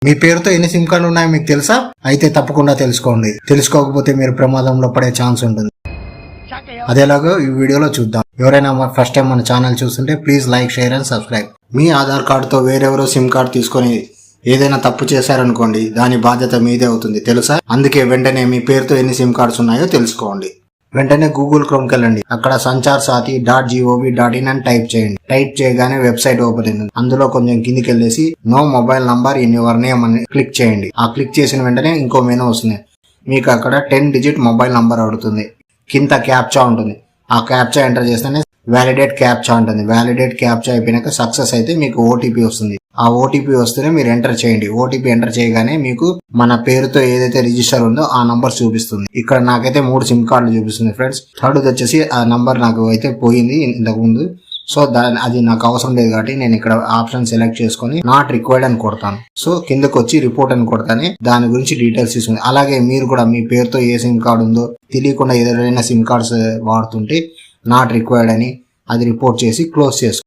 మీ పేరుతో ఎన్ని సిమ్ కార్డులు ఉన్నాయో మీకు తెలుసా? అయితే తప్పకుండా తెలుసుకోండి. తెలుసుకోకపోతే మీరు ప్రమాదంలో పడే ఛాన్స్ ఉంటుంది. అదేలాగో ఈ వీడియోలో చూద్దాం. ఎవరైనా ఫస్ట్ టైం మన ఛానల్ చూస్తుంటే please like, share and subscribe. మీ ఆధార్ కార్డుతో వేరెవరో సిమ్ కార్డు తీసుకొని ఏదైనా తప్పు చేశారనుకోండి, దాని బాధ్యత మీదే అవుతుంది తెలుసా? అందుకే వెంటనే మీ పేరుతో ఎన్ని సిమ్ కార్డ్స్ ఉన్నాయో తెలుసుకోండి. వెంటనే గూగుల్ క్రోమ్కి వెళ్ళండి. అక్కడ sancharsati.gov.in అని టైప్ చేయండి. టైప్ చేయగానే వెబ్సైట్ ఓపెన్ అయింది. అందులో కొంచెం కిందికి వెళ్ళేసి know mobile number in your name అని క్లిక్ చేయండి. ఆ క్లిక్ చేసిన వెంటనే ఇంకో మెనూ వస్తుంది. మీకు అక్కడ 10 డిజిట్ మొబైల్ నంబర్ అడుగుతుంది. కింద క్యాప్చా ఉంటుంది. ఆ క్యాప్చా ఎంటర్ చేస్తేనే వ్యాలిడేట్ క్యాప్చా ఉంటుంది. వ్యాలిడేట్ క్యాప్చా అయిపోయినాక సక్సెస్ అయితే మీకు ఓటీపీ వస్తుంది. ఆ ఓటీపీ వస్తేనే మీరు ఎంటర్ చేయండి. ఓటీపీ ఎంటర్ చేయగానే మీకు మన పేరుతో ఏదైతే రిజిస్టర్ ఉందో ఆ నంబర్ చూపిస్తుంది. ఇక్కడ నాకైతే 3 సిమ్ కార్డులు చూపిస్తుంది ఫ్రెండ్స్. థర్డ్ వచ్చేసి ఆ నంబర్ నాకు అయితే పోయింది ఇంతకు ముందు. సో అది నాకు అవసరం లేదు కాబట్టి నేను ఇక్కడ ఆప్షన్ సెలెక్ట్ చేసుకుని నాట్ రిక్వైర్డ్ అని కొడతాను. సో కిందకు వచ్చి రిపోర్ట్ అని కొడతానే దాని గురించి డీటెయిల్స్ ఇస్తుంది. అలాగే మీరు కూడా మీ పేరుతో ఏ సిమ్ కార్డు ఉందో తెలియకుండా ఏదైనా సిమ్ కార్డ్స్ వాడుతుంటే నాట్ రిక్వైర్డ్ అని అది రిపోర్ట్ చేసి క్లోజ్ చేసుకోండి.